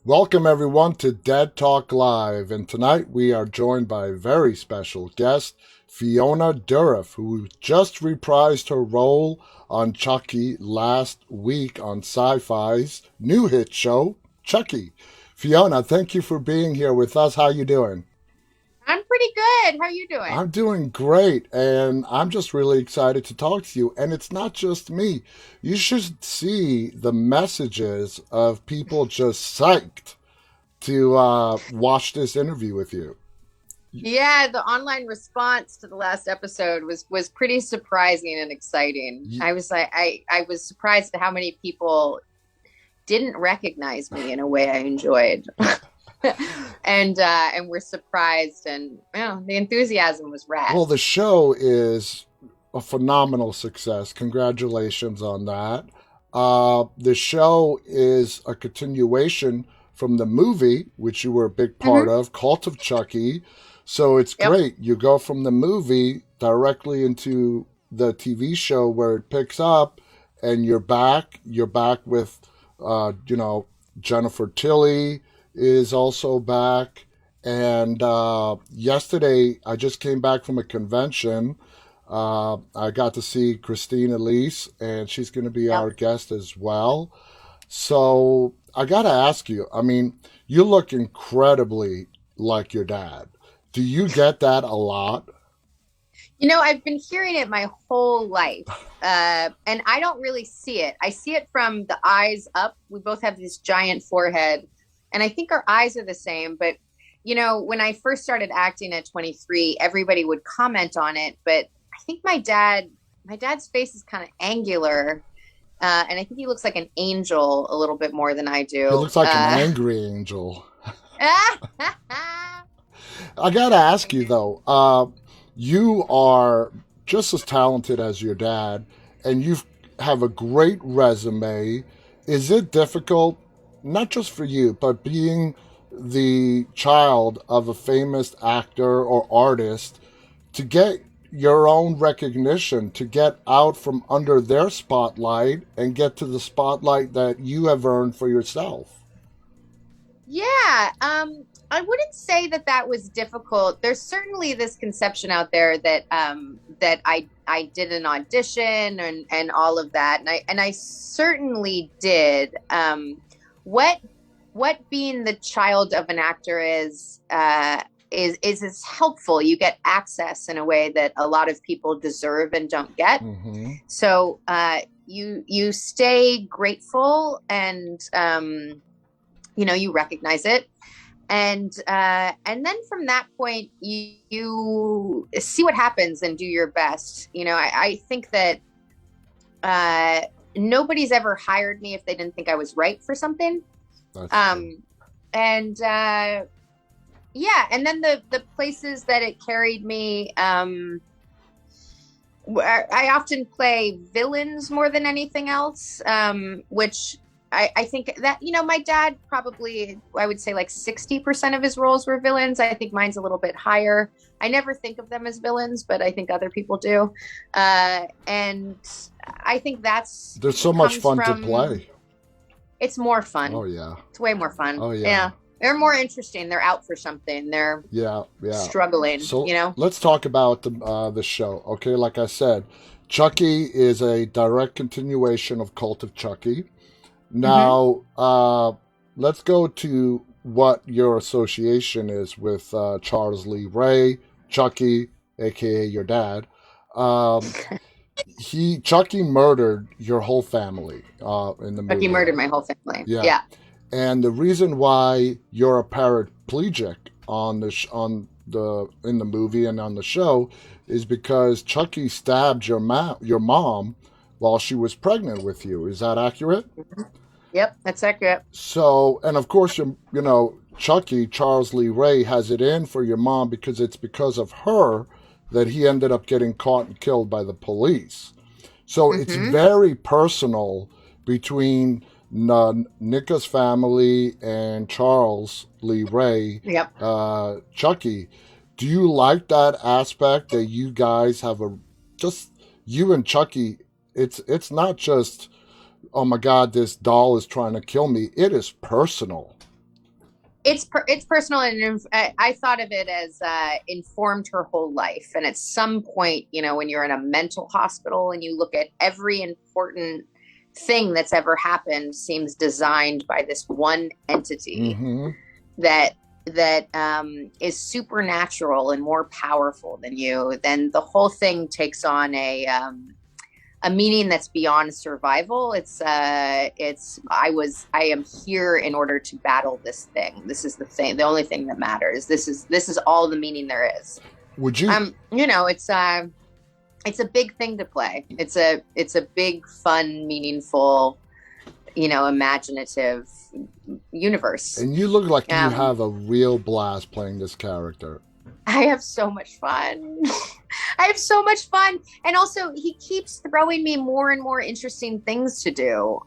Welcome, everyone, to Dead Talk Live. And tonight we are joined by a very special guest, Fiona Dourif, who just reprised her role on Chucky last week on Sci-Fi's new hit show, Chucky. Fiona, thank you for being here with us. How you doing? I'm pretty good. How are you doing? I'm doing great, and I'm just really excited to talk to you. And it's not just me. You should see the messages of people just psyched to watch this interview with you. Yeah, the online response to the last episode was pretty surprising and exciting. Y- I was surprised at how many people didn't recognize me in a way I enjoyed. And we're surprised, and the enthusiasm was rad. Well, the show is a phenomenal success. Congratulations on that. The show is a continuation from the movie, which you were a big part Hmm. of, Cult of Chucky. So it's Yep. great. You go from the movie directly into the TV show where it picks up, and you're back. You're back with, Jennifer Tilly is also back. And yesterday, I just came back from a convention. I got to see Christine Elise, and she's going to be Yep. our guest as well. So I got to ask you, I mean, you look incredibly like your dad. Do you get that a lot? I've been hearing it my whole life, and I don't really see it. I see it from the eyes up. We both have this giant forehead, and I think our eyes are the same. But when I first started acting at 23, everybody would comment on it. But I think my dad's face is kind of angular, and I think he looks like an angel a little bit more than I He do. looks like an angry angel. Uh, I got to ask you, though, you are just as talented as your dad, and you have a great resume. Is it difficult, not just for you, but being the child of a famous actor or artist, to get your own recognition, to get out from under their spotlight and get to the spotlight that you have earned for yourself? Yeah, I wouldn't say that was difficult. There's certainly this conception out there that I did an audition and all of that, and I certainly did. What what being the child of an actor is helpful. You get access in a way that a lot of people deserve and don't get. Mm-hmm. So you stay grateful and you recognize it, and then from that point you see what happens and do your best. I think that nobody's ever hired me if they didn't think I was right for something. That's true. Um and yeah, and then the places that it carried me, I often play villains more than anything else, which I think that, my dad probably, I would say like 60% of his roles were villains. I think mine's a little bit higher. I never think of them as villains, but I think other people do. And I think that's There's so much comes fun to from, play. it's more Oh, fun. yeah. It's way more fun. Oh, yeah. Yeah. They're more interesting. They're out for something. They're Yeah, yeah. struggling, So let's talk about the show. Okay, like I said, Chucky is a direct continuation of Cult of Chucky. Hmm. Now, let's go to what your association is with Charles Lee Ray, Chucky, aka your dad. Um, Chucky murdered your whole family in the Chucky movie. murdered my whole family. Yeah, Yeah. and the reason why you're a paraplegic on the in the movie and on the show is because Chucky stabbed your mom while she was pregnant with you. Is that accurate? Yep, that's accurate. So, and of course, Chucky, Charles Lee Ray, has it in for your mom because it's because of her that he ended up getting caught and killed by the police. So it's Hmm. very personal between Nika's family and Charles Lee Ray, Yep. Chucky. Do you like that aspect that you guys have just you and Chucky? It's not just, oh my God, this doll is trying to kill me. It is personal. it's personal, and I thought of it as informed her whole life. And at some point, when you're in a mental hospital and you look at every important thing that's ever happened seems designed by this one entity Mm-hmm. that is supernatural and more powerful than you, then the whole thing takes on a meaning that's beyond survival. I am here in order to battle this thing. This is the thing, the only thing that matters. This is all the meaning there is. Would you? It's a big thing to play. It's a big, fun, meaningful, imaginative universe. And you look like you have a real blast playing this character. I have so much fun. I have so much fun. And also he keeps throwing me more and more interesting things to do,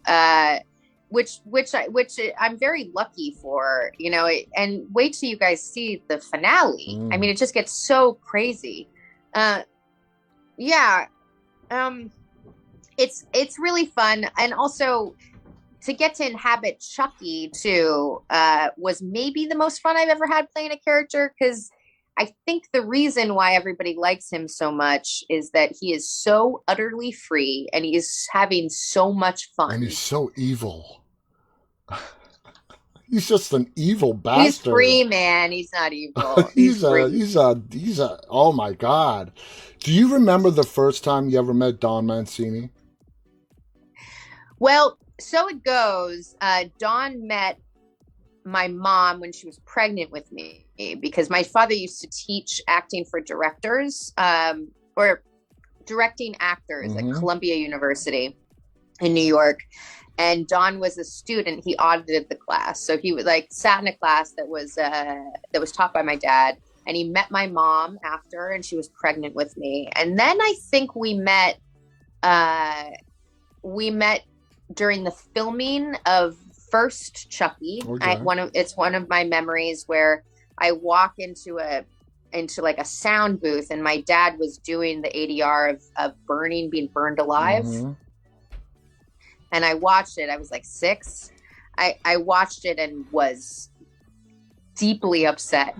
which I'm very lucky for, and wait till you guys see the finale. I mean, it just gets so crazy. Yeah. It's really fun. And also to get to inhabit Chucky too, was maybe the most fun I've ever had playing a character, because I think the reason why everybody likes him so much is that he is so utterly free and he is having so much fun. And he's so evil. He's just an evil bastard. He's free, man. He's not evil. he's a, oh my God. Do you remember the first time you ever met Don Mancini? Well, so it goes. Don met my mom when she was pregnant with me, because my father used to teach acting for directors, or directing actors at Columbia University in New York. And Don was a student. He audited the class. So he was sat in a class that was taught by my dad. And he met my mom after, and she was pregnant with me. And then I think we met during the filming of first Chucky. Okay. It's one of my memories where I walk into a sound booth, and my dad was doing the ADR of being burned alive. And I watched it. I was like 6. I watched it and was deeply upset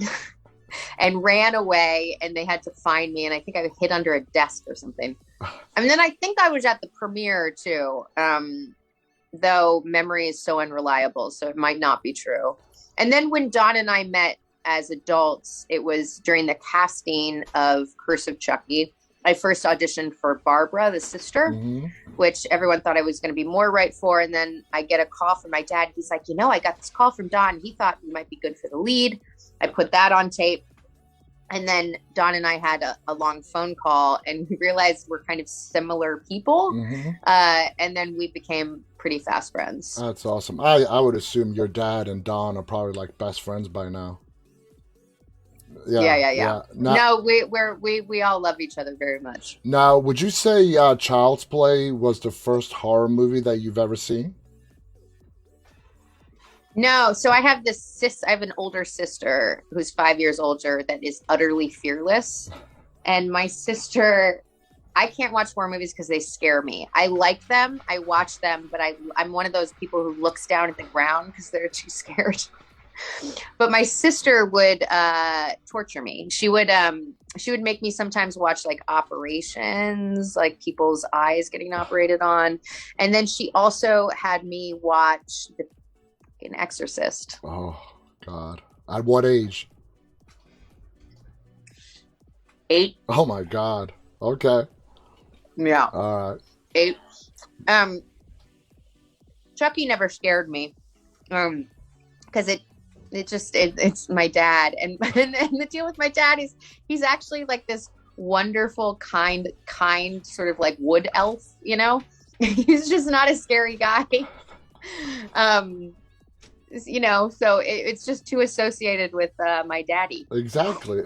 and ran away, and they had to find me. And I think I hid under a desk or something. And then I think I was at the premiere too. Though memory is so unreliable, so it might not be true. And then when Don and I met as adults, it was during the casting of Curse of Chucky. I first auditioned for Barbara, the sister, which everyone thought I was going to be more right for. And then I get a call from my dad. He's like, I got this call from Don. He thought you might be good for the lead. I put that on tape. And then Don and I had a long phone call, and we realized we're kind of similar people. And then we became pretty fast friends. That's awesome. I would assume your dad and Don are probably like best friends by now. Yeah. No, we all love each other very much. Now, would you say Child's Play was the first horror movie that you've ever seen? No, so I have an older sister who's 5 years older that is utterly fearless. And my sister, I can't watch horror movies because they scare me. I like them, I watch them, but I'm one of those people who looks down at the ground because they're too scared. But my sister would torture me. She would make me sometimes watch like operations, like people's eyes getting operated on. And then she also had me watch An Exorcist. Oh God. At what age? 8. Oh my God. Okay. Yeah. All right. 8. Chucky never scared me. Because it's my dad. And the deal with my dad is he's actually like this wonderful, kind sort of like wood elf, He's just not a scary guy. So it's just too associated with my daddy. Exactly.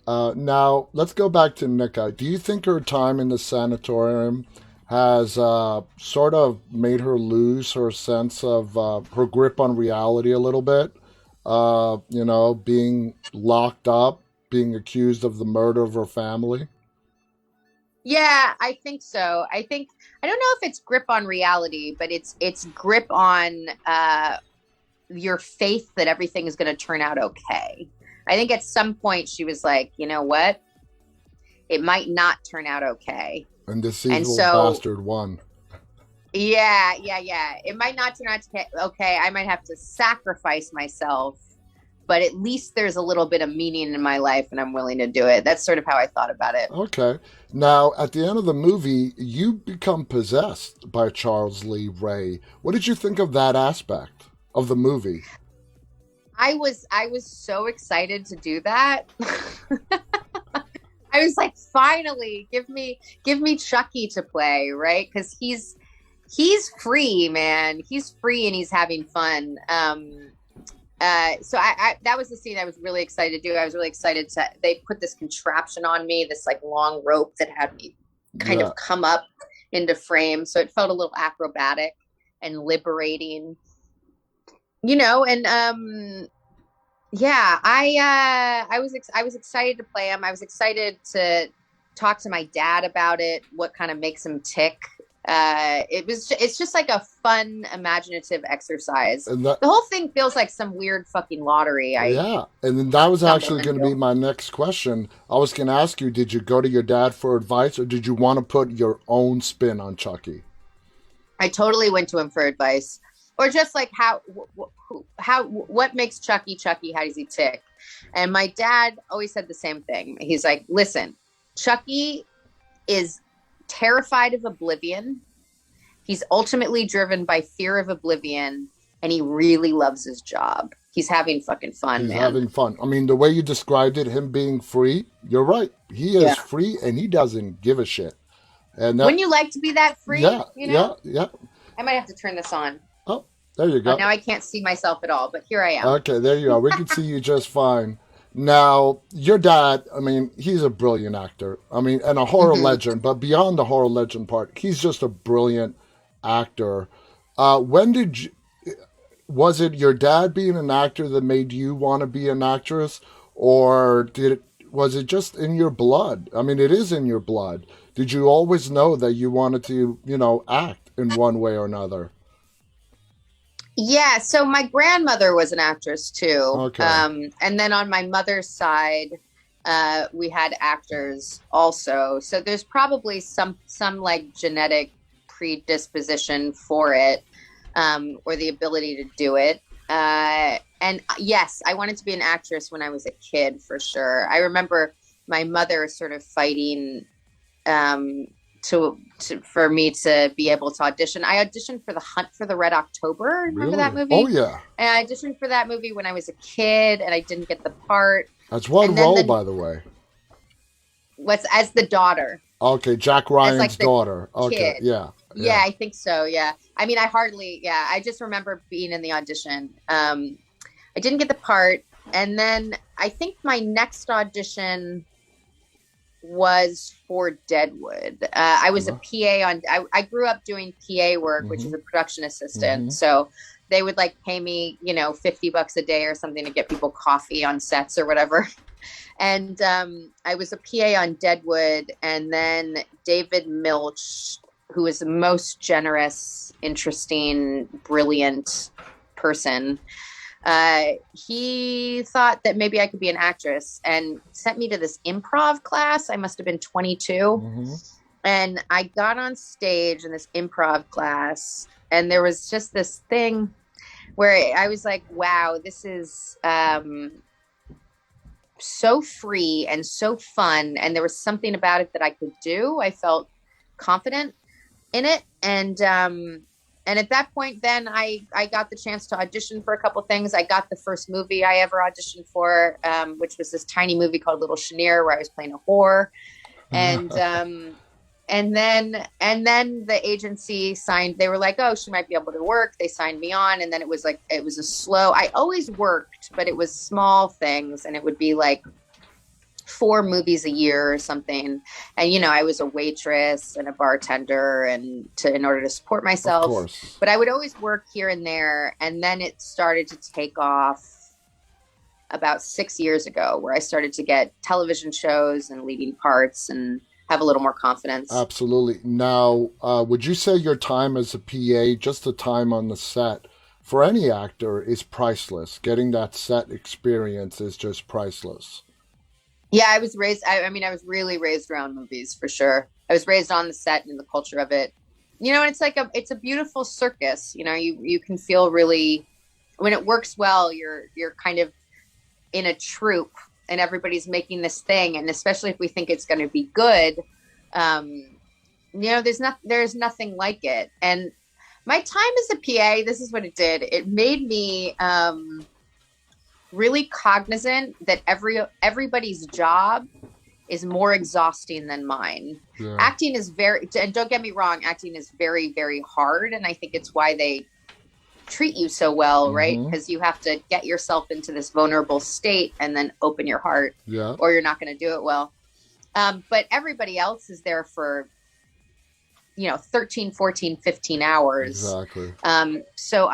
Now, let's go back to Nika. Do you think her time in the sanatorium has sort of made her lose her sense of her grip on reality a little bit? Being locked up, being accused of the murder of her family? Yeah, I think so. I don't know if it's grip on reality, but it's grip on your faith that everything is going to turn out okay. I think at some point she was like, you know what? It might not turn out okay. And this And evil so, bastard won. yeah. It might not turn out okay. I might have to sacrifice myself, but at least there's a little bit of meaning in my life and I'm willing to do it. That's sort of how I thought about it. Okay. Now, at the end of the movie, you become possessed by Charles Lee Ray. What did you think of that aspect of the movie? I was so excited to do that. I was like, finally, give me Chucky to play, right? Because he's free, man. He's free and he's having fun. So I that was the scene I was really excited to do. I was really excited to they put this contraption on me, this like long rope that had me kind Yeah. of come up into frame. So it felt a little acrobatic and liberating, and yeah, I was excited to play him. I was excited to talk to my dad about it, what kind of makes him tick. It's just like a fun, imaginative exercise. And that, The whole thing feels like some weird fucking lottery I yeah. And then that was stumbled actually going to be into. my next question. I was going to ask you, did you go to your dad for advice or did you want to put your own spin on Chucky? I totally went to him for advice, or just like what makes Chucky Chucky? How does he tick? And my dad always said the same thing. He's like, listen, Chucky is terrified of oblivion. He's ultimately driven by fear of oblivion, and he really loves his job. He's having fucking fun, He's man. having fun. I mean, the way you described it, him being free, you're right. He is Yeah. free and he doesn't give a shit. And that, Wouldn't you like to be that free? yeah, yeah, yeah. I might have to turn this on. Oh, there you Oh, go. now I can't see myself at all, but here I am. Okay, there you are. We can see you just fine. Now, your dad, I mean, he's a brilliant actor. I mean, and a horror Hmm. legend, but beyond the horror legend part, he's just a brilliant actor. When did you, was it your dad being an actor that made you want to be an actress, or was it just in your blood? I mean, it is in your blood. Did you always know that you wanted to, act in one way or another? Yeah, so my grandmother was an actress too. Okay. And then on my mother's side, we had actors also. So there's probably some like genetic predisposition for it, or the ability to do it. And yes, I wanted to be an actress when I was a kid for sure. I remember my mother sort of fighting um, for me to be able to audition. I auditioned for The Hunt for the Red October. Remember that Really? Oh, movie? yeah. And I auditioned for that movie when I was a kid, and I didn't get the part. That's one And then role, the by the way. what's as the daughter, Okay, Jack as like Ryan's the daughter. Okay, kid. yeah, Yeah, yeah. I think so. Yeah, I mean, I just remember being in the audition. I didn't get the part, and then I think my next audition was for Deadwood. I was a Uh-huh. PA on. I grew up doing PA work, which Mm-hmm. is a production assistant. Mm-hmm. So they would like pay me, $50 a day or something to get people coffee on sets or whatever. And I was a PA on Deadwood, and then David Milch, who is the most generous, interesting, brilliant person. He thought that maybe I could be an actress and sent me to this improv class. I must have been 22. Mm-hmm. And I got on stage in this improv class, and there was just this thing where I was like, wow, this is so free and so fun. And there was something about it that I could do. I felt confident in it. And at that point, then I got the chance to audition for a couple things. I got the first movie I ever auditioned for, which was this tiny movie called Little Chenier, where I was playing a whore. And and then the agency signed. They were like, "Oh, she might be able to work." They signed me on, and then it was a slow. I always worked, but it was small things, and it would be like 4 movies a year or something. And I was a waitress and a bartender, and in order to support Of myself. course. But I would always work here and there, and then it started to take off about 6 years ago, where I started to get television shows and leading parts and have a little more confidence. Absolutely. Now, would you say your time as a PA, just the time on the set, for any actor is priceless. Getting that set experience is just priceless. Yeah, I was raised. I mean, I was really raised around movies for sure. I was raised on the set and in the culture of it. And it's like it's a beautiful circus. You can feel really when it works well. You're kind of in a troupe, and everybody's making this thing, and especially if we think it's going to be good, there's nothing like it. And my time as a PA, this is what it did. It made me really cognizant that everybody's job is more exhausting than mine. Yeah. Acting is and don't get me wrong, acting is very, very hard. And I think it's why they treat you so well, right? Because you have to get yourself into this vulnerable state and then open your heart, or you're not going to do it well. But everybody else is there for 13, 14, 15 hours. Exactly. So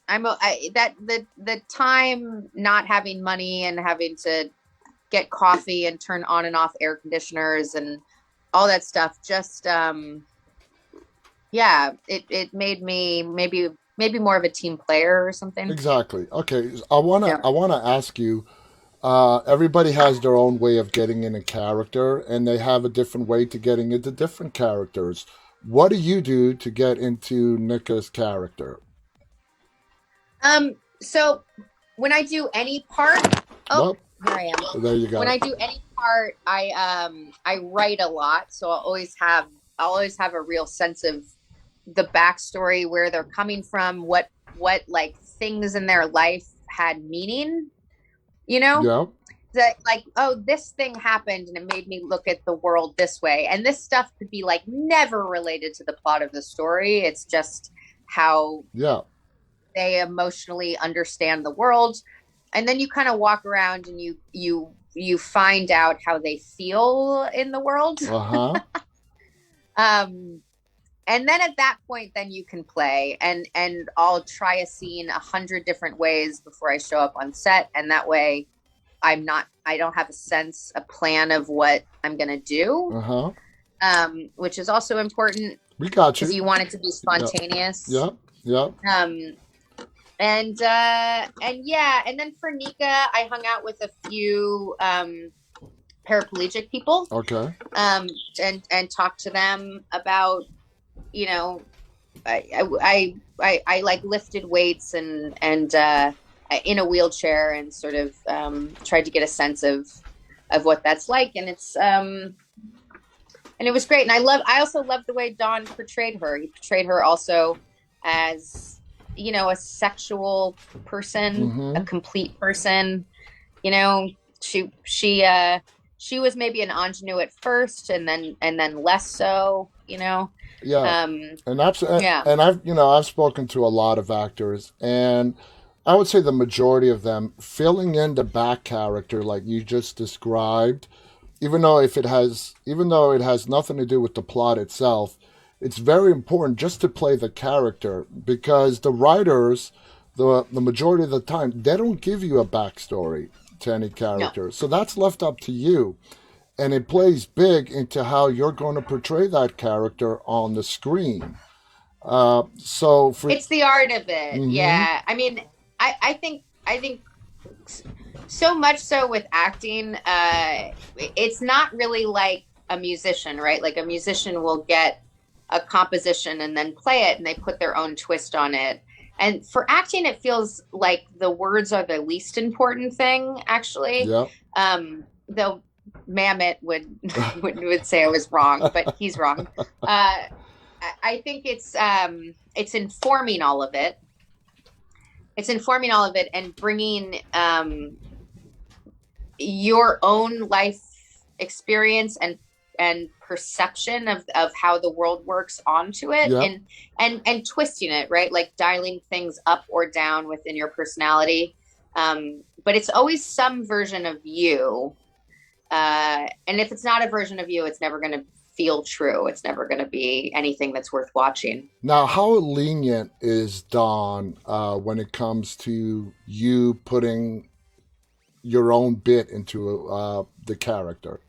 the time not having money and having to get coffee and turn on and off air conditioners and all that stuff, just it made me maybe more of a team player or something. Exactly. Okay, I wanna ask you. Everybody has their own way of getting in a character, and they have a different way to getting into different characters. What do you do to get into Nika's character? So when I do any part, Well, here I am. there you go. When I do any part, I write a lot, so I'll always have a real sense of the backstory, where they're coming from, what like things in their life had meaning, Yeah. that like, oh, this thing happened and it made me look at the world this way. And this stuff could be like never related to the plot of the story. It's just how they emotionally understand the world. And then you kind of walk around and you find out how they feel in the world. And then at that point, then you can play, and I'll try a scene 100 different ways before I show up on set. And that way I don't have a plan of what I'm going to do. Which is also important. We got you. Because you want it to be spontaneous. Yep. And then for Nika, I hung out with a few paraplegic people. Okay. And talked to them about, I like lifted weights and in a wheelchair, and sort of tried to get a sense of what that's like. And it's and it was great. And I also loved the way Don portrayed her. He portrayed her also as a sexual person, a complete person. She was maybe an ingenue at first, and then less so. And I've spoken to a lot of actors, and I would say the majority of them filling in the back character like you just described, even though it has nothing to do with the plot itself. It's very important just to play the character, because the writers, the majority of the time, they don't give you a backstory to any character. No. So that's left up to you. And it plays big into how you're going to portray that character on the screen. It's the art of it. Yeah. I mean, I think so much so with acting, it's not really like a musician, right? Like a musician will get a composition and then play it, and they put their own twist on it. And for acting, it feels like the words are the least important thing, actually. Yeah. Though Mamet would say I was wrong, but he's wrong. I think it's informing all of it. It's informing all of it and bringing your own life experience and perception of how the world works onto it. And twisting it, right? Like dialing things up or down within your personality. But it's always some version of you. And if it's not a version of you, it's never going to feel true. It's never going to be anything that's worth watching. Now, how lenient is Don when it comes to you putting your own bit into the character?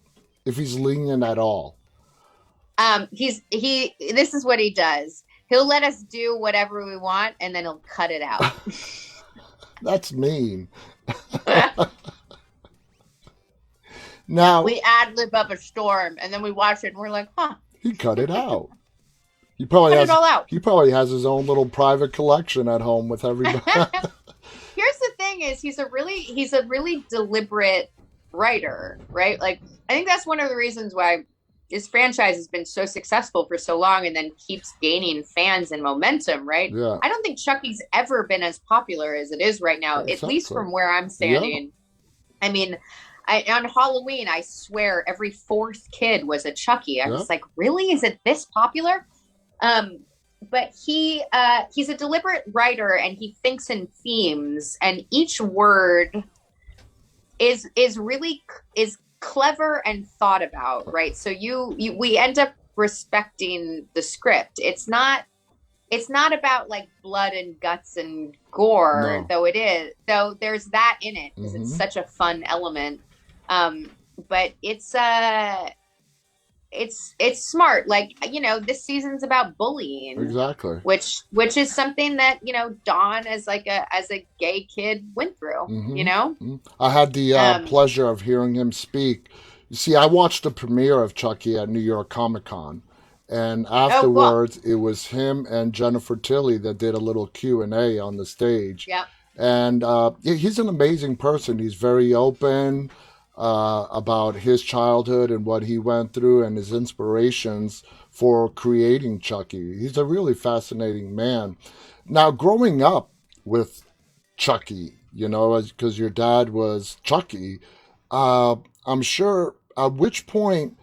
If he's lenient at all? This is what he does. he'll let us do whatever we want, and then he'll cut it out. That's mean. Now We ad lib up a storm, and then we watch it, and we're like, huh, he cut it out. He probably cut it has. all out. He probably has his own little private collection at home with everybody. Here's the thing: is he's a really deliberate writer, right? Like, I think that's one of the reasons why his franchise has been so successful for so long, and then keeps gaining fans and momentum, right? Yeah. I don't think Chucky's ever been as popular as it is right now, at least from where I'm standing. Yeah. I mean, on Halloween, I swear every fourth kid was a Chucky. I was like, really? Is it this popular? But he's a deliberate writer, and he thinks in themes, and each word is clever and thought about, right? So we end up respecting the script. It's not about like blood and guts and gore, though it is. Though there's that in it because it's such a fun element. But it's smart. Like, this season's about bullying. Exactly. Which is something that, Dawn as a gay kid went through, I had the pleasure of hearing him speak. You see, I watched the premiere of Chucky at New York Comic Con, and afterwards it was him and Jennifer Tilly that did a little Q&A on the stage. Yeah. And he's an amazing person. He's very open about his childhood and what he went through and his inspirations for creating Chucky. He's a really fascinating man. Now, growing up with Chucky, because your dad was Chucky, I'm sure, at which point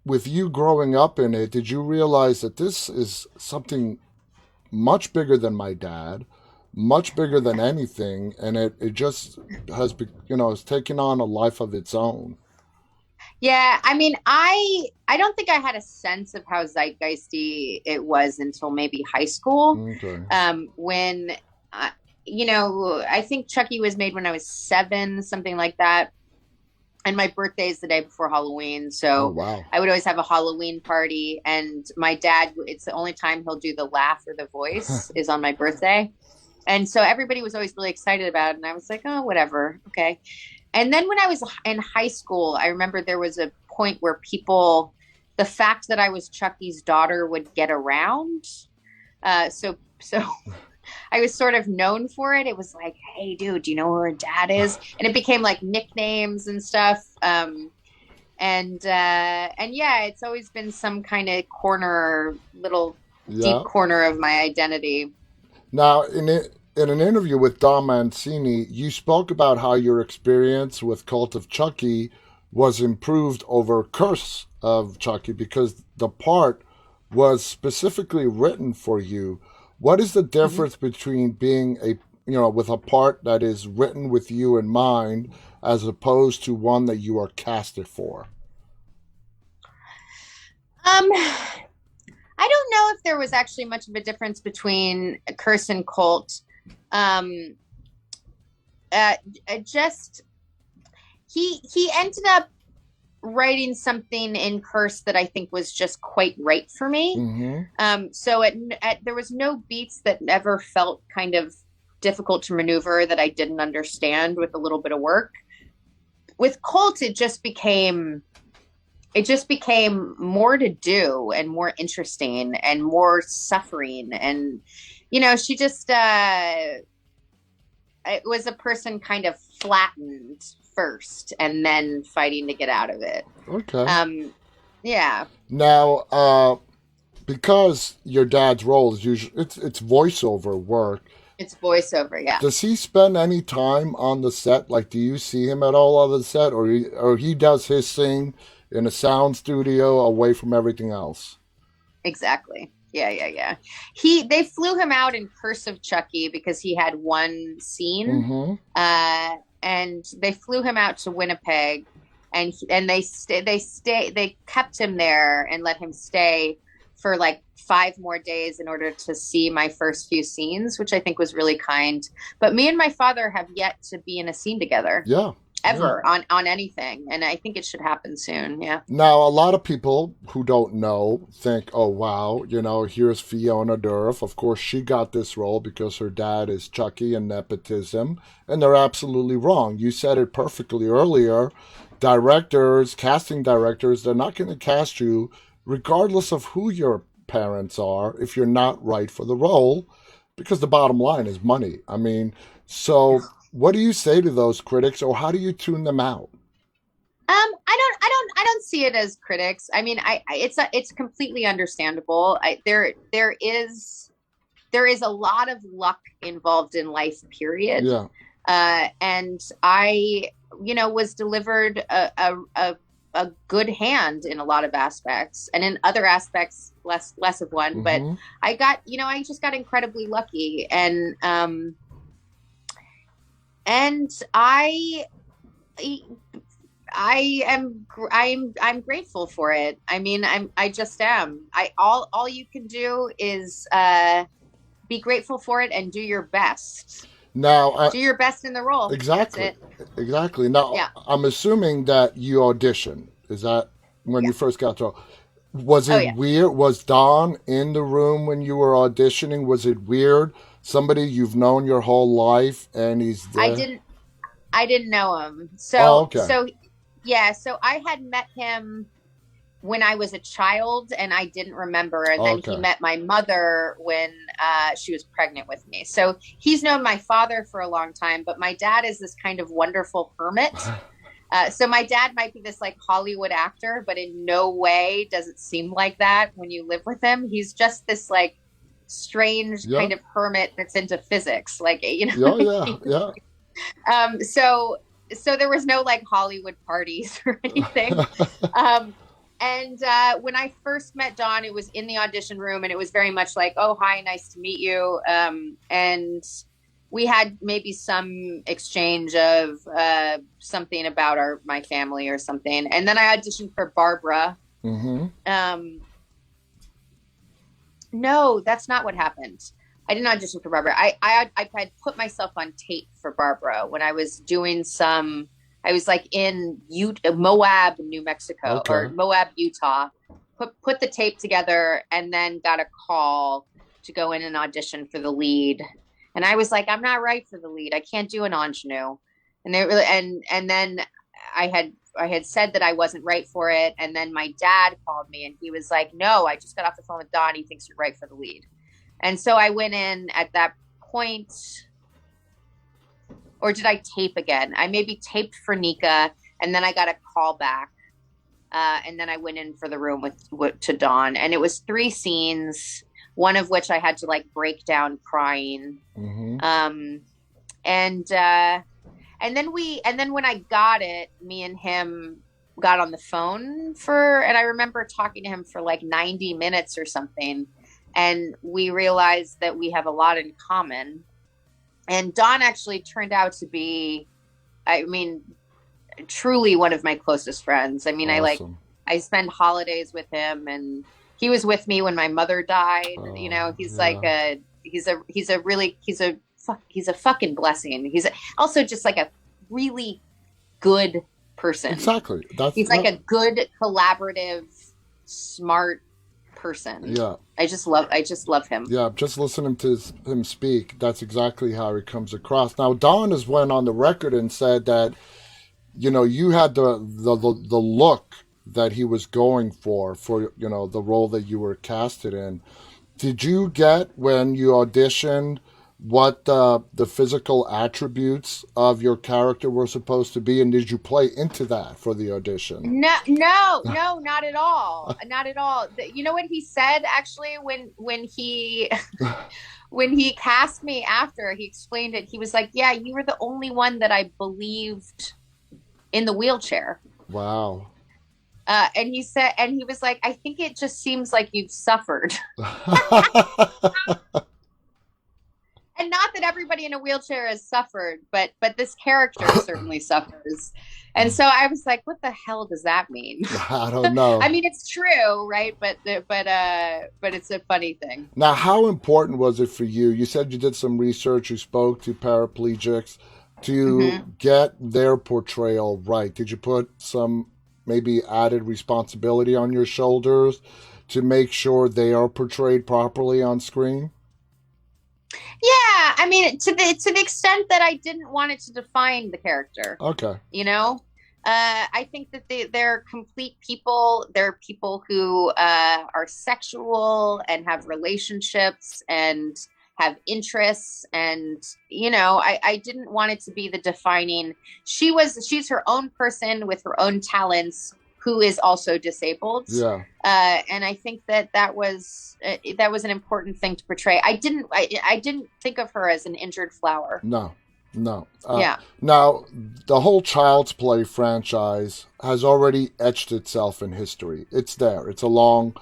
with you growing up in it, did you realize that this is something much bigger than my dad, much bigger than anything, and it just has, it's taken on a life of its own? Yeah, I mean, I don't think I had a sense of how zeitgeisty it was until maybe high school. Okay. When, I think Chucky was made when I was 7, something like that. And my birthday is the day before Halloween. So wow. I would always have a Halloween party. And my dad, it's the only time he'll do the laugh or the voice is on my birthday. And so everybody was always really excited about it. And I was like, oh, whatever. Okay. And then when I was in high school, I remember there was a point where the fact that I was Chucky's daughter would get around. So I was sort of known for it. It was like, hey, dude, do you know who her dad is? And it became like nicknames and stuff. And yeah, it's always been some kind of deep corner of my identity. Now, in an interview with Don Mancini, you spoke about how your experience with Cult of Chucky was improved over Curse of Chucky because the part was specifically written for you. What is the difference between being with a part that is written with you in mind as opposed to one that you are casted for? I don't know if there was actually much of a difference between Curse and Cult. He ended up writing something in Curse that I think was just quite right for me. Mm-hmm. So there was no beats that ever felt kind of difficult to maneuver that I didn't understand with a little bit of work. With Cult, it just became more to do and more interesting and more suffering. And, she just, it was a person kind of flattened first and then fighting to get out of it. Okay. Yeah. Now, because your dad's role is usually, it's voiceover work. It's voiceover, yeah. Does he spend any time on the set? Like, do you see him at all on the set? Or he does his thing in a sound studio away from everything else? Exactly. Yeah. They flew him out in Curse of Chucky because he had one scene. Mm-hmm. And they flew him out to Winnipeg, and they kept him there and let him stay for like 5 more days in order to see my first few scenes, which I think was really kind. But me and my father have yet to be in a scene together. Yeah. Yeah. ever on anything, and I think it should happen soon. Yeah. Now, a lot of people who don't know think, oh, wow, here's Fiona Dourif. Of course, she got this role because her dad is Chucky and nepotism. And they're absolutely wrong. You said it perfectly earlier. Directors, casting directors, they're not going to cast you regardless of who your parents are if you're not right for the role, because the bottom line is money. I mean, so what do you say to those critics, or how do you tune them out? I don't see it as critics. I mean, it's completely understandable. There is a lot of luck involved in life, period. Yeah. And I, was delivered a good hand in a lot of aspects, and in other aspects, less of one. But Mm-hmm. I just got incredibly lucky, and I'm grateful for it. I mean, I just am. All you can do is be grateful for it and do your best. Now, Do your best in the role. That's exactly, it. exactly. Now, Yeah. I'm assuming that you auditioned. Is that when you Yeah. first got to? Was Oh it yeah. weird? Was Don in the room when you were auditioning? Was it weird? Somebody you've known your whole life, and he's I there. didn't I didn't know him. Oh, So okay, so yeah, so I had met him when I was a child and I didn't remember. And then he okay, met my mother when she was pregnant with me. So he's known my father for a long time, but my dad is this kind of wonderful hermit. So my dad might be this like Hollywood actor, but in no way does it seem like that when you live with him. He's just this like strange yeah, kind of hermit that's into physics. Like, yeah, yeah, yeah. so there was no like Hollywood parties or anything. Um, and when I first met Don, it was in the audition room, and it was very much like, "Oh, hi, nice to meet you." And we had maybe some exchange of something about my family or something. And then I auditioned for Barbara. Mm-hmm. Um, no, that's not what happened. I didn't audition for Barbara. I had put myself on tape for Barbara when I was doing some. I was like in Moab, New Mexico, or Okay. Moab, Utah. Put the tape together, and then got a call to go in and audition for the lead. And I was like, I'm not right for the lead. I can't do an ingenue. And they really and then I had said that I wasn't right for it. And then my dad called me, and he was like, "No, I just got off the phone with Don. He thinks you're right for the lead." And so I went in at that point, or did I tape again? I maybe taped for Nika, and then I got a call back, and then I went in for the room to Dawn, and it was 3 scenes, one of which I had to like break down crying, Mm-hmm. um, and then when I got it, me and him got on the phone and I remember talking to him for like 90 minutes or something, and we realized that we have a lot in common. And Don actually turned out to be, I mean, truly one of my closest friends. I mean, Awesome. I spend holidays with him, and he was with me when my mother died. Oh, He's like yeah. he's a fucking blessing. Also just like a really good person. Exactly. That's He's like that. a good, collaborative, smart person. Yeah. I just love him. Yeah, just listening to him speak, that's exactly how he comes across. Now, Don has went on the record and said that you had the look that he was going for the role that you were casted in. Did you get when you auditioned what the physical attributes of your character were supposed to be, and did you play into that for the audition? No, no, no, not at all. Not at all. You know what he said actually when he cast me after, he explained it. He was like, "Yeah, you were the only one that I believed in the wheelchair." Wow. And he was like, "I think it just seems like you've suffered." And not that everybody in a wheelchair has suffered, but this character certainly suffers. And so I was like, what the hell does that mean? I don't know. I mean, it's true, right? But it's a funny thing. Now, how important was it for you? You said you did some research, you spoke to paraplegics. to Hmm. get their portrayal right? Did you put some maybe added responsibility on your shoulders to make sure they are portrayed properly on screen? Yeah, I mean, to the extent that I didn't want it to define the character, Okay. you know. I think that they're complete people. They're people who are sexual and have relationships and have interests, and I didn't want it to be the defining. She's her own person with her own talents who is also disabled. Yeah. And I think that was an important thing to portray. I didn't think of her as an injured flower. No. No. Yeah, Now, the whole Child's Play franchise has already etched itself in history. It's there. It's along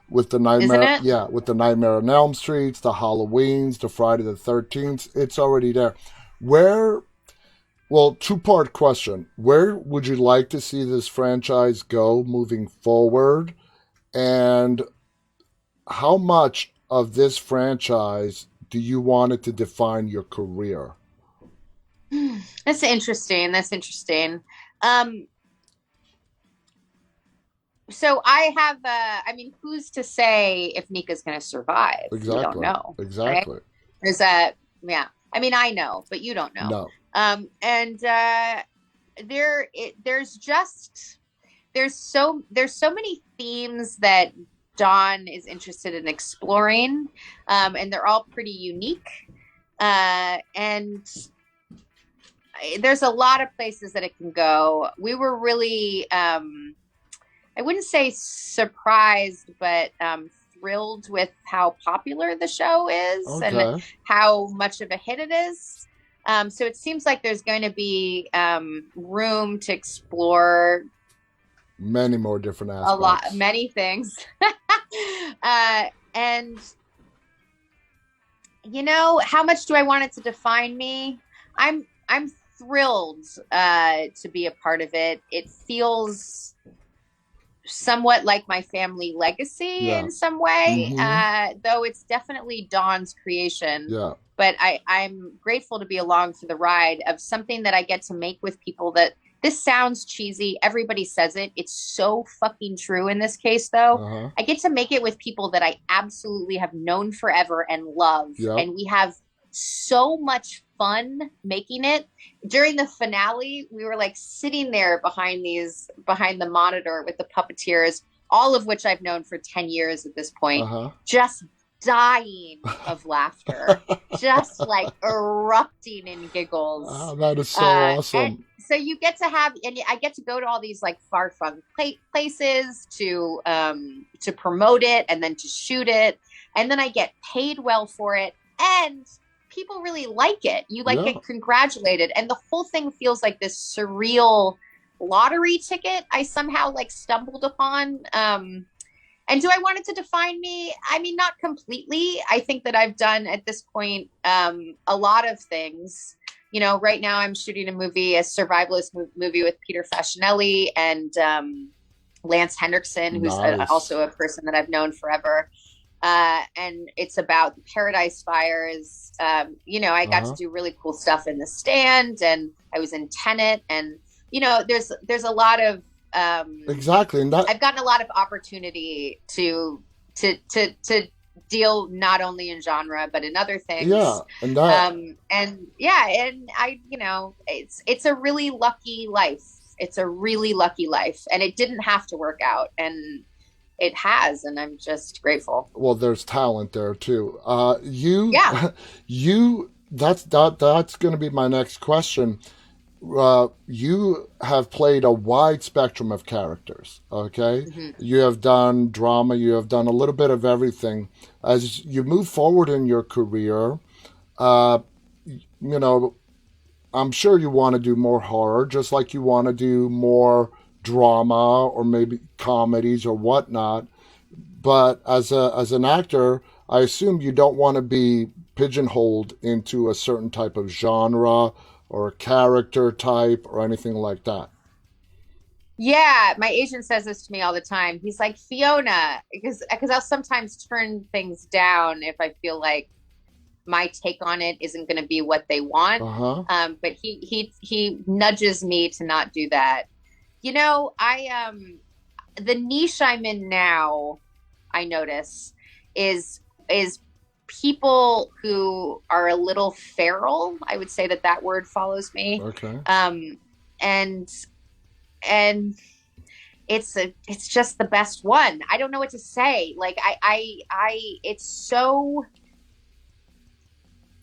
with the isn't Nightmare, it? yeah, with the Nightmare on Elm Streets, the Halloweens, the Friday the 13th. It's already there. Where, well, two-part question. Where would you like to see this franchise go moving forward? And how much of this franchise do you want it to define your career? That's interesting. That's interesting. Um, so I mean, who's to say if Nika's going to survive? We don't Exactly. know, right? Exactly. There's a, yeah. I mean, I know, but you don't know. No. And there's just there's so many themes that Dawn is interested in exploring, and they're all pretty unique. And there's a lot of places that it can go. We were really, I wouldn't say surprised, but thrilled with how popular the show is and Okay. how much of a hit it is. So it seems like there's going to be room to explore Many more different a lot, aspects. many things. And how much do I want it to define me? I'm thrilled to be a part of it. It feels somewhat like my family legacy Yeah. in some way, Mm-hmm. though it's definitely Dawn's creation. Yeah. But I'm grateful to be along for the ride of something that I get to make with people that this sounds cheesy. Everybody says it. It's so fucking true in this case, though. Uh-huh. I get to make it with people that I absolutely have known forever and love. Yep. And we have so much fun making it. During the finale, we were like sitting there behind the monitor with the puppeteers, all of which I've known for 10 years at this point, Uh-huh. just dying of laughter, just like erupting in giggles. Oh, that is so And awesome. so you get to have, and I get to go to all these like far flung places to promote it and then to shoot it, and then I get paid well for it, and people really like it. You like Yeah. get congratulated, and the whole thing feels like this surreal lottery ticket I somehow like stumbled upon. And do I want it to define me? I mean, not completely. I think that I've done at this point a lot of things. Right now I'm shooting a survivalist movie with Peter Facinelli and Lance Hendrickson, who's Nice. also a person that I've known forever. And it's about the Paradise Fires. I got to Uh-huh. do really cool stuff in The Stand, and I was in Tenet, and there's a lot of Exactly. And that, I've gotten a lot of opportunity to deal not only in genre but in other yeah. things. And that, And yeah, and it's a really lucky life. It's a really lucky life, and it didn't have to work out, and it has, and I'm just grateful. well, there's talent there too. Yeah. That's going to be my next question. You have played a wide spectrum of characters. Okay, Hmm. you have done drama. You have done a little bit of everything. As you move forward in your career, uh, you know, I'm sure you want to do more horror, just like you want to do more drama or maybe comedies or whatnot. But as an actor, I assume you don't want to be pigeonholed into a certain type of genre or a character type or anything like that. Yeah, my agent says this to me all the time. He's like, Fiona, because I'll sometimes turn things down if I feel like my take on it isn't going to be what they want. Uh-huh. But he nudges me to not do that. You know, the niche I'm in now, I notice, is people who are a little feral. I would say that word follows me. Okay. And it's just the best one. I don't know what to say. Like it's so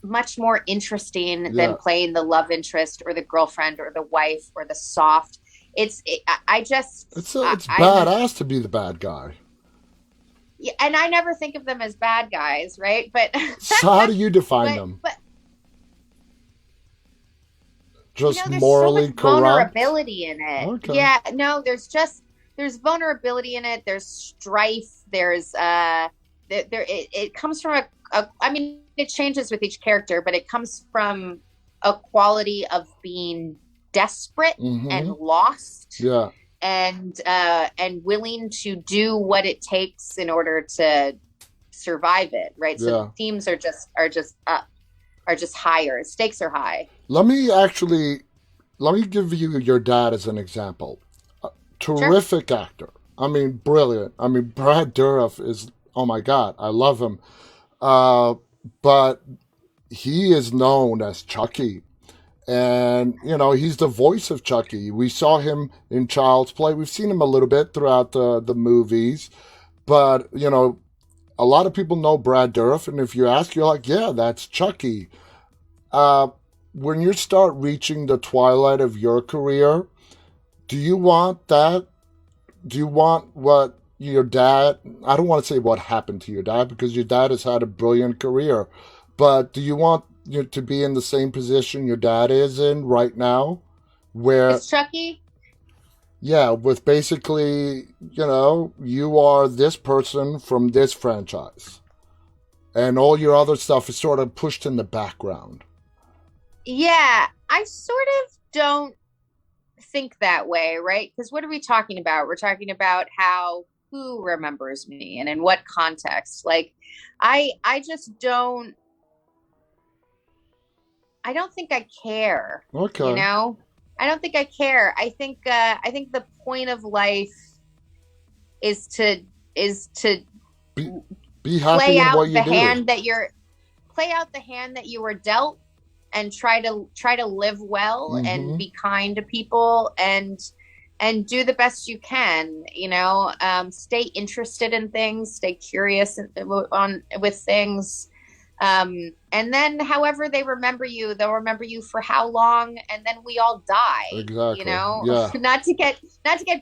much more interesting than playing the love interest or the girlfriend or the wife or the soft. It's badass to be the bad guy. Yeah, and I never think of them as bad guys, right? But so how do you define them? But just there's morally so much corrupt? Vulnerability in it. Okay. Yeah, no, there's vulnerability in it. There's strife. There's it comes from I mean, it changes with each character, but it comes from a quality of being desperate and lost. Yeah. And willing to do what it takes in order to survive it, right? So the themes are just higher. Stakes are high. Let me give you your dad as an example. Terrific actor. I mean, brilliant. I mean, Brad Dourif is, oh my God, I love him. But he is known as Chucky. And, he's the voice of Chucky. We saw him in Child's Play. We've seen him a little bit throughout the movies. But, a lot of people know Brad Dourif. And if you ask, you're like, yeah, that's Chucky. When you start reaching the twilight of your career, do you want that? Do you want what your dad... I don't want to say what happened to your dad, because your dad has had a brilliant career. But do you want to be in the same position your dad is in right now, where it's Chucky? Yeah, with basically, you are this person from this franchise, and all your other stuff is sort of pushed in the background. Yeah, I sort of don't think that way, right? Because what are we talking about? We're talking about who remembers me and in what context. Like, I just don't. I don't think I care. Okay. I don't think I care. I think the point of life is to be happy in what you do. Play out the hand that you were dealt, and try to live well and be kind to people and do the best you can. Stay interested in things, stay curious with things. And then however they remember you, they'll remember you for how long, and then we all die. Exactly. Yeah. not to get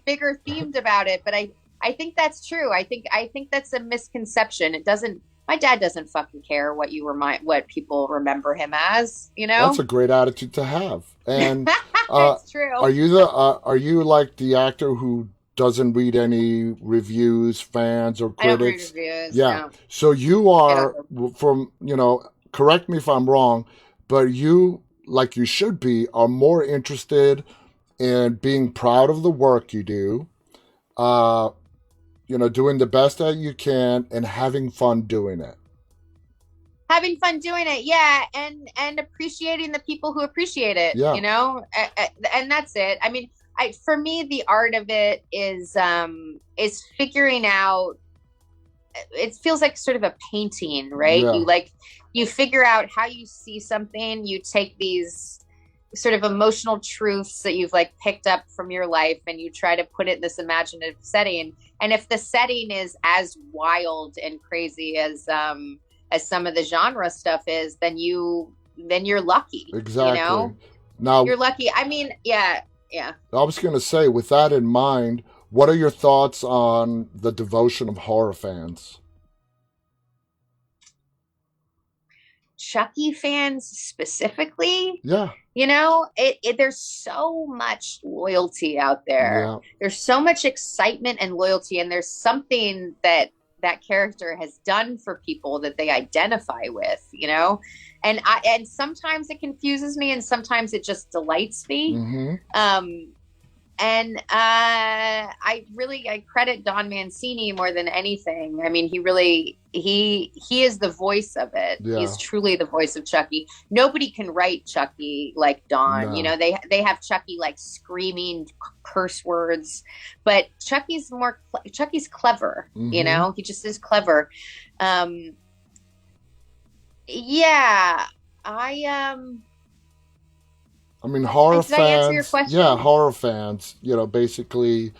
bigger themed about it, but I think that's true. I think that's a misconception. My dad doesn't fucking care what people remember him as, That's a great attitude to have. And it's true. Are you like the actor who doesn't read any reviews, fans, or critics? I don't read reviews. Yeah. No. So you are from, correct me if I'm wrong, but you, like you should be, are more interested in being proud of the work you do, doing the best that you can and having fun doing it. Having fun doing it, yeah, and appreciating the people who appreciate it, yeah. And that's it. I mean, for me, the art of it is figuring out. It feels like sort of a painting, right? Yeah. You figure out how you see something. You take these sort of emotional truths that you've picked up from your life, and you try to put it in this imaginative setting. And if the setting is as wild and crazy as some of the genre stuff is, then you're lucky. Exactly. Now you're lucky. I mean, yeah. I was going to say, with that in mind, what are your thoughts on the devotion of horror fans? Chucky fans specifically? Yeah. There's so much loyalty out there. Yeah. There's so much excitement and loyalty, and there's something that character has done for people that they identify with, and sometimes it confuses me, and sometimes it just delights me. Mm-hmm. And I credit Don Mancini more than anything. I mean, he is the voice of it. Yeah. He's truly the voice of Chucky. Nobody can write Chucky like Don. You No. know, they have Chucky like screaming curse words, but Chucky's clever. You Hmm. know, he just is clever. Um, yeah, I I mean, horror did I answer your fans, yeah, question? horror fans, basically,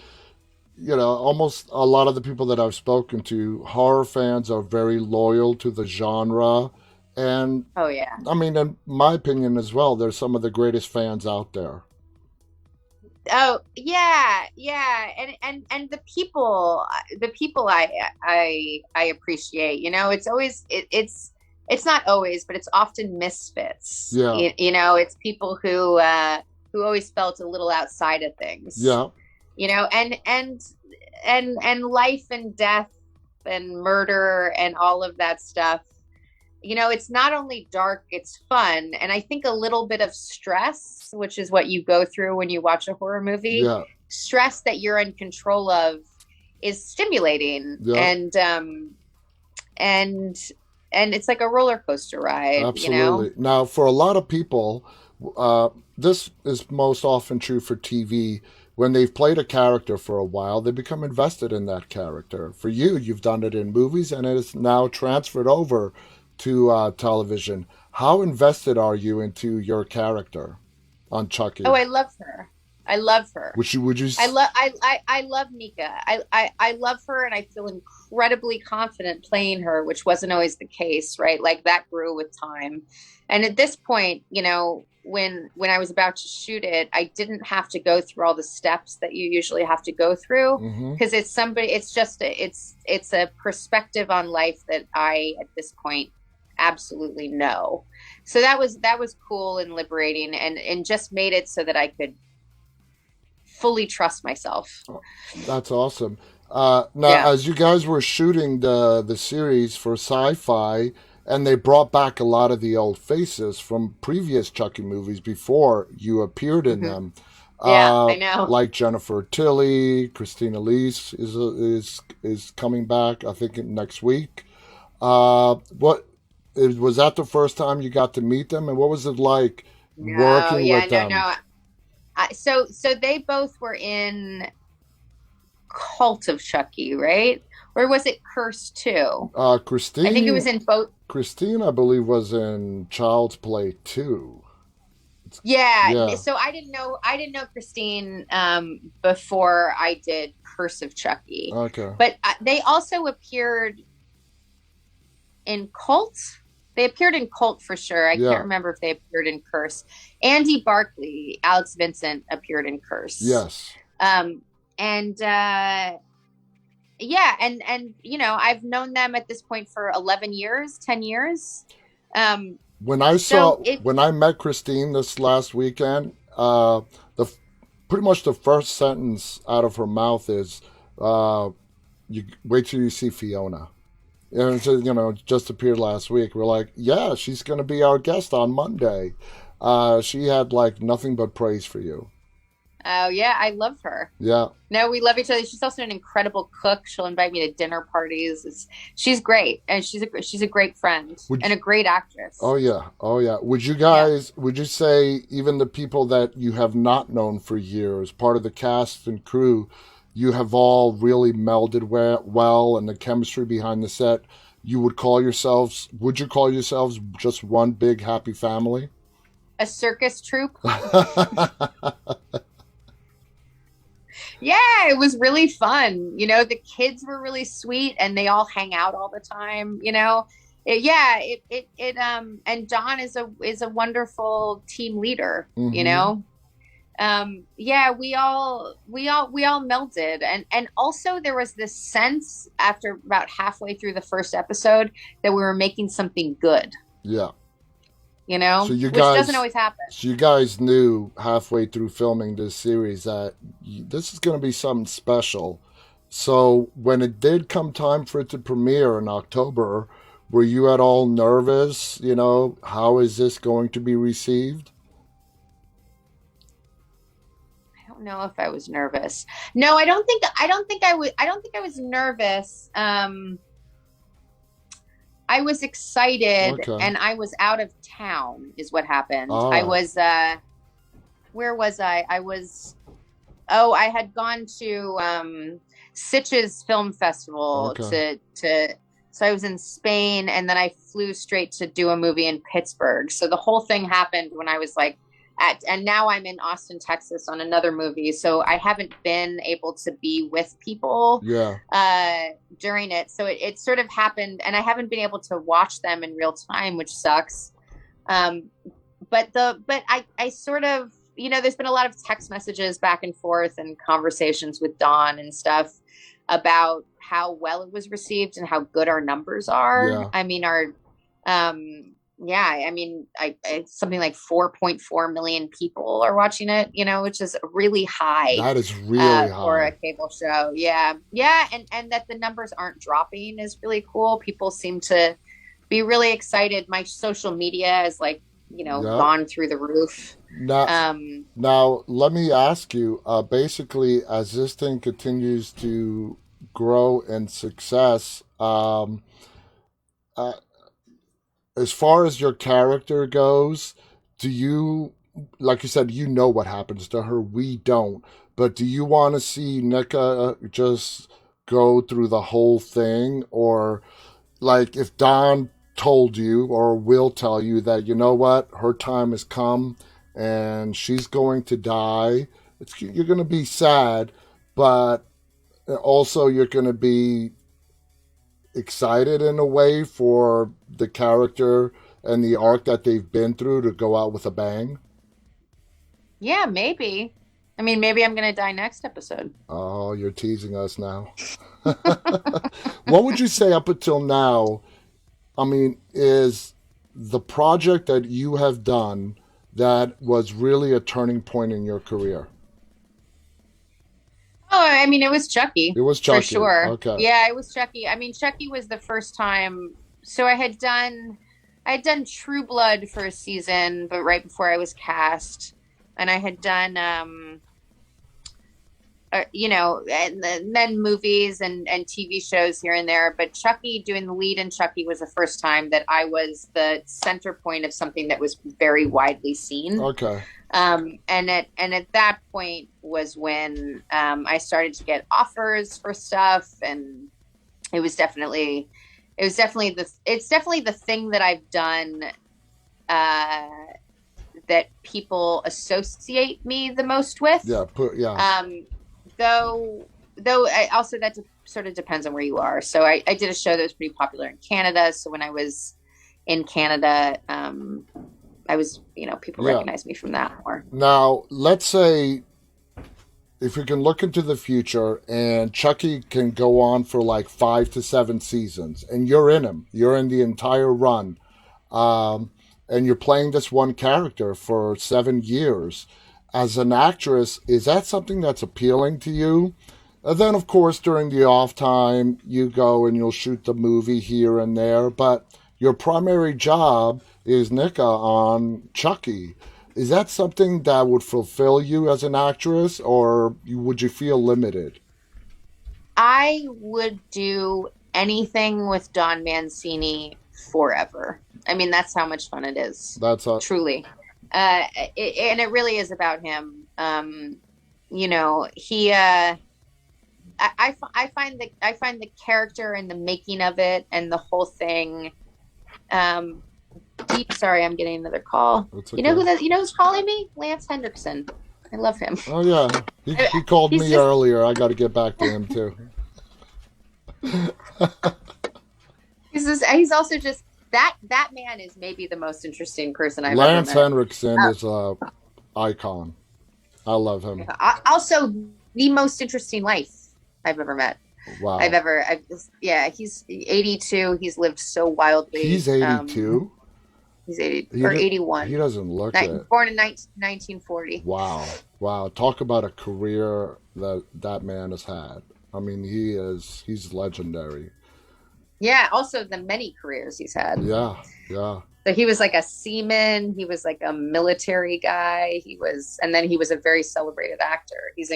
almost a lot of the people that I've spoken to, horror fans are very loyal to the genre. And Oh yeah. I mean, in my opinion as well, they're some of the greatest fans out there. Oh yeah, yeah, and the people I appreciate. You know, it's always it's not always, but it's often misfits. Yeah, You know, it's people who always felt a little outside of things. yeah, You know, and life and death and murder and all of that stuff. You know, it's not only dark, it's fun. And I think a little bit of stress, which is what you go through when you watch a horror movie, yeah, stress that you're in control of is stimulating. yeah, And and it's like a roller coaster ride, you know? absolutely. Now, for a lot of people, this is most often true for TV. When they've played a character for a while, they become invested in that character. For you, you've done it in movies and it is now transferred over to television. How invested are you into your character on Oh, Chucky? I love her. I love her. Would you? I love Nika. I love her and I feel incredibly confident playing her, which wasn't always the case, right? Like that grew with time. And at this point, you know, when I was about to shoot it, I didn't have to go through all the steps that you usually have to go through Hmm. because it's a perspective on life that I at this point absolutely know. So that was cool and liberating and just made it so that I could fully trust myself. That's awesome. Now, Yeah. as you guys were shooting the series for Sci-Fi, and they brought back a lot of the old faces from previous Chucky movies before you appeared in Hmm. them, Yeah, I know. like Jennifer Tilly, Christina Lee is coming back. I think next week. What was that the first time you got to meet them, and what was it like No, working yeah, with no, them? no. So they both were in Cult of Chucky, right? Or was it Curse too? I think it was Christine, in both. I believe, was in Child's Play too. Yeah. Yeah. So I didn't know Christine before I did Curse of Chucky, Okay. but they also appeared in Cult. They appeared in Cult for sure. I can't Yeah. remember if they appeared in Curse. Andy Barkley, Alex Vincent appeared in Curse. Yes. Um, and yeah, and you know, I've known them at this point for 11 years, 10 years. Um, so it When I met Christine this last weekend, the pretty much the first sentence out of her mouth is, uh, "You wait till you see Fiona." And so, just appeared last week. We're like, "Yeah, she's going to be our guest on Monday." She had like nothing but praise for you. Oh yeah, I love her. Yeah. No, we love each other. She's also an incredible cook. She'll invite me to dinner parties. She's great, and she's a great friend Would and a great actress. Oh yeah, oh yeah. Yeah. Would you say even the people that you have not known for years, part of the cast and crew, you have all really melded well, and the chemistry behind the set, would you call yourselves just one big happy family? A circus troupe. Yeah, it was really fun. You know, the kids were really sweet and they all hang out all the time, you know. And Don is a wonderful team leader, you Hmm. know. Yeah, we all melded and also there was this sense after about halfway through the first episode that we were making something good, Yeah. you So know, you which doesn't guys, always happen. so you guys knew halfway through filming this series that this is going to be something special. So when it did come time for it to premiere in October, were you at all nervous? How is this going to be received? don't know if I was nervous. No, I don't think I was nervous. I was excited Okay. and I was out of town is what happened. All I right. was where was I? I had gone to Sitges Film Festival Okay. to so I was in Spain and then I flew straight to do a movie in Pittsburgh. So the whole thing happened when I was like and now I'm in Austin, Texas on another movie. So I haven't been able to be with people Yeah. during it. So it sort of happened and I haven't been able to watch them in real time, which sucks. Um, but I sort of, there's been a lot of text messages back and forth and conversations with Dawn and stuff about how well it was received and how good our numbers are. Yeah. I mean, yeah, I mean, it's something like 4.4 million people are watching it, which is really high That is really for a high. cable show. Yeah. Yeah. And that the numbers aren't dropping is really cool. People seem to be really excited. My social media is like, Yep. gone through the roof. Now, Um, now let me ask you. Basically, as this thing continues to grow in success, uh, as far as your character goes, do you, like you said, you know what happens to her. We don't. But do you want to see Nika just go through the whole thing, or like if Don told you or will tell you that you know what her time has come and she's going to die, you're going to be sad, but also you're going to be excited in a way for the character and the arc that they've been through to go out with a bang. yeah, maybe. I mean, maybe I'm gonna die next episode. Oh, you're teasing us now. What would you say up until now? I mean, is the project that you have done that was really a turning point in your career? Oh, I mean, it was Chucky It was for Chucky. sure. Okay. Yeah, it was Chucky. I mean, Chucky was the first time. So I had done True Blood for a season, but right before I was cast, and I had done and then movies and TV shows here and there. But Chucky, doing the lead in Chucky was the first time that I was the center point of something that was very widely seen. Okay. And at that point was when I started to get offers for stuff, and it was definitely it's definitely the thing that I've done uh, that people associate me the most with. Yeah. Yeah. Um, though also that sort of depends on where you are. So I did a show that was pretty popular in Canada. So when I was in Canada, I was, people Yeah. recognize me from that more. Now, let's say if we can look into the future and Chucky can go on for like 5 to 7 seasons and you're in him, you're in the entire run, and you're playing this one character for 7 years. As an actress, is that something that's appealing to you? And then, of course, during the off time, you go and you'll shoot the movie here and there, but your primary job is Nika on Chucky. Is that something that would fulfill you as an actress, or would you feel limited? I would do anything with Don Mancini forever. I mean, that's how much fun it is, That's a truly. And it really is about him. He, I find the character and the making of it and the whole thing, deep. Sorry, I'm getting another call. It's You know okay. who's calling me? Lance Hendrickson. I love him. Oh yeah, he called He's me just earlier. I got to get back to him too. he's also just that man is maybe the most interesting person I've ever Lance met. Henriksen is a icon. I love him. Also the most interesting life I've ever met. Wow. Yeah, he's 82. He's lived so wildly. He's 82. He's 80 He or do- 81. he doesn't look it. Born in 1940. Wow. Wow. Talk about a career that man has had. I mean, he's legendary. Yeah, also the many careers he's had. Yeah. Yeah. So he was like a seaman. He was like a military guy. And then he was a very celebrated actor. He's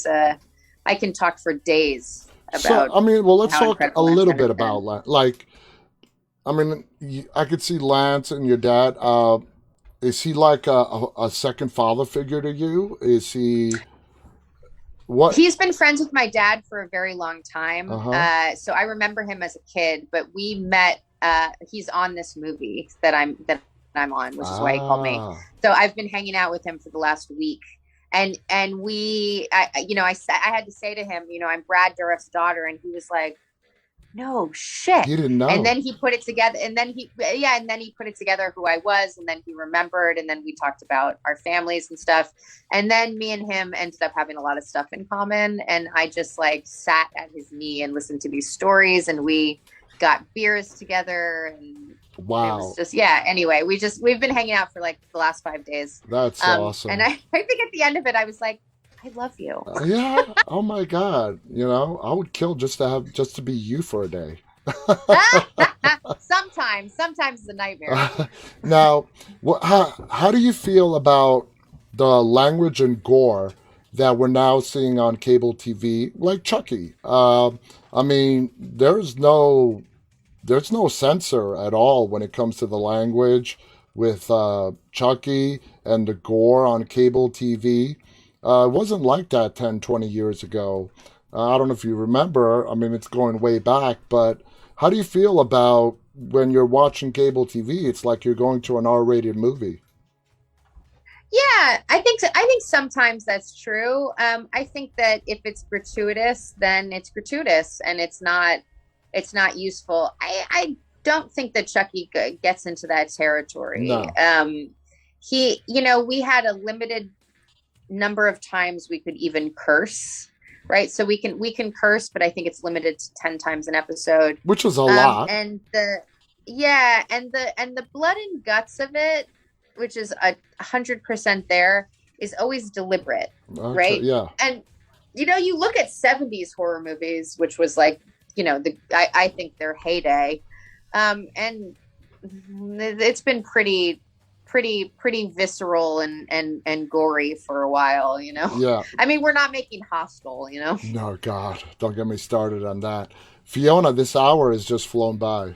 a. I can talk for days So, about I mean, well, let's how talk a incredible that little man bit has about been. like, I mean, I could see Lance and your dad. Is he like a second father figure to you? Is he what? He's been friends with my dad for a very long Uh time. huh. So I remember him as a kid, but we met. He's on this movie that I'm on, which is why he called me. Ah, So I've been hanging out with him for the last week, and I had to say to him, I'm Brad Dourif's daughter, and he was like, no shit. he didn't And know. then he put it together, and then he put it together who I was, and then he remembered, and then we talked about our families and stuff. And then me and him ended up having a lot of stuff in common. And I just like sat at his knee and listened to these stories, and we got beers together, and it was Wow, just, yeah. Anyway, we've been hanging out for like the last 5 days. that's And awesome. I think at the end of it, I was like, I love you. Yeah. Oh my God. I would kill just to be you for a day. Sometimes it's a nightmare. Now, how do you feel about the language and gore that we're now seeing on cable TV, like Chucky? I mean, there's no censor at all when it comes to the language with Chucky and the gore on cable TV. It wasn't like that 10, 20 years ago. I don't know if you remember. I mean, it's going way back, but how do you feel about when you're watching cable TV? It's like you're going to an R-rated movie. Yeah, I think so. I think sometimes that's true. I think that if it's gratuitous, then it's gratuitous, and it's not useful. I don't think that Chucky gets into that territory. No. We had a limited number of times we could even curse, right? So we can curse, but I think it's limited to 10 times an episode. Which is a lot. And the yeah, and the blood and guts of it, which is 100% there, is always deliberate, Okay, right? yeah. And you look at 70s horror movies, which was like, I think their heyday. And it's been pretty visceral and gory for a while. Yeah. I mean, we're not making Hostel. No, God, don't get me started on that. Fiona, this hour has just flown by.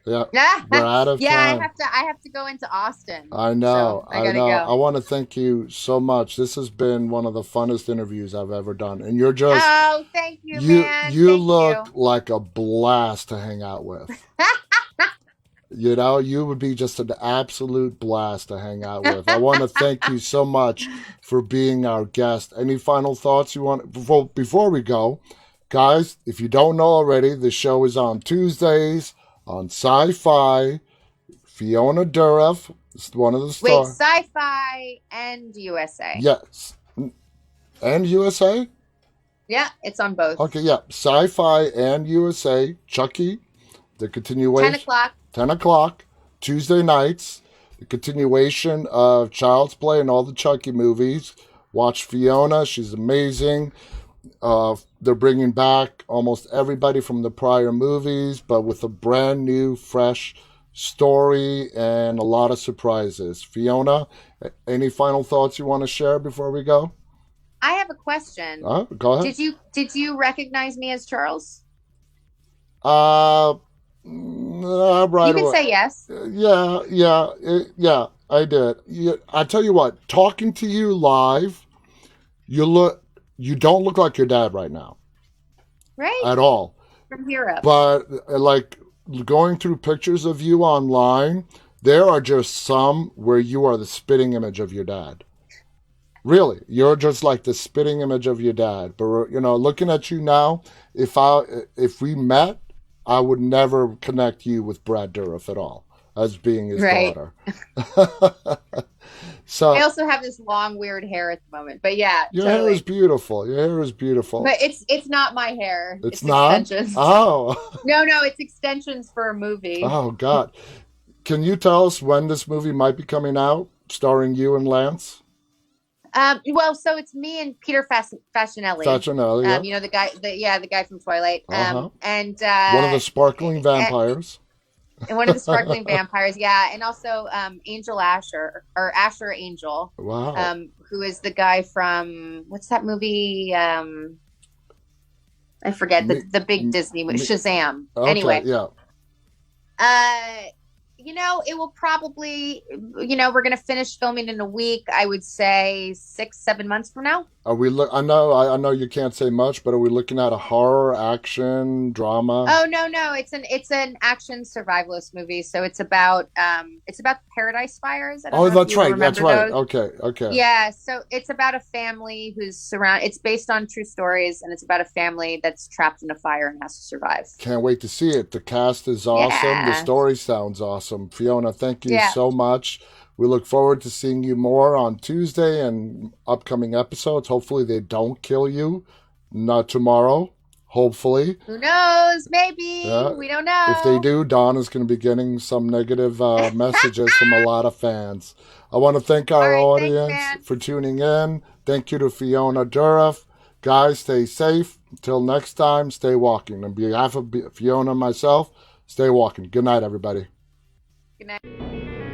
Yeah, Yeah, we're out of yeah. I time. have to go into Austin, I so know, I I gotta know. I go. want to thank you so much. This has been one of the funnest interviews I've ever done. And you're just Oh, thank you, you man. you Thank look you. like a blast to hang out with. You would be just an absolute blast to hang out with. I want to thank you so much for being our guest. Any final thoughts you want before we go? Guys, if you don't know already, the show is on Tuesdays on Sci-Fi. Fiona Dourif is one of the Wait, stars. Sci-Fi and USA. Yes. And USA? Yeah, it's on both. Okay, yeah. Sci-Fi and USA. Chucky, the 10 continuation. o'clock. 10 o'clock, Tuesday nights, the continuation of Child's Play and all the Chucky movies. Watch Fiona. She's amazing. They're bringing back almost everybody from the prior movies, but with a brand new, fresh story and a lot of surprises. Fiona, any final thoughts you want to share before we go? I have a question. Go ahead. Did you recognize me as Charles? Uh, right You can away. say yes. Yeah, I did. Yeah, I tell you what, talking to you live, you look, you don't look like your dad right now Right? at all. From Europe. But like going through pictures of you online, there are just some where you are the spitting image of your dad. Really, you're just like the spitting image of your dad. But looking at you now, if we met, I would never connect you with Brad Dourif at all as being his Right. daughter. I So also have this long, weird hair at the moment. But yeah, your hair is totally. beautiful. Your hair is beautiful. But it's not my hair. It's It's not. extensions. Oh, No, it's extensions for a movie. oh God. Can you tell us when this movie might be coming out, starring you and Lance Well, so it's me and Peter Facinelli. Facinelli? Yeah. The guy from Twilight. Uh huh. And One of the sparkling eh, vampires. one of the sparkling vampires. Yeah, and also Angel Asher or Asher Angel, Wow. who is the guy from what's that movie? I forget Me, the big Disney movie, me, Shazam. okay, Anyway, yeah. uh, it will probably, we're gonna finish filming in a week. I would say 6, 7 months from now. Are we look? I know you can't say much, but are we looking at a horror, action, drama? Oh no, no, it's an action survivalist movie. So it's about the Paradise Fires. I don't Oh, know if that's you right. That's remember right. those. Okay, okay. Yeah, so it's about a family who's it's based on true stories, and it's about a family that's trapped in a fire and has to survive. Can't wait to see it. The cast is awesome. The Yeah. story sounds awesome. Fiona, thank you Yeah. so much. We look forward to seeing you more on Tuesday and upcoming episodes. Hopefully, they don't kill you. Not tomorrow. Hopefully. Who knows? Maybe. Yeah. We don't If they know. do, Don is going to be getting some negative messages from a lot of fans. I want to thank All our right, thanks, audience man. for tuning in. Thank you to Fiona Dourif. Guys, stay safe. Until next time, stay walking. On behalf of Fiona and myself, stay walking. Good night, everybody. Good night.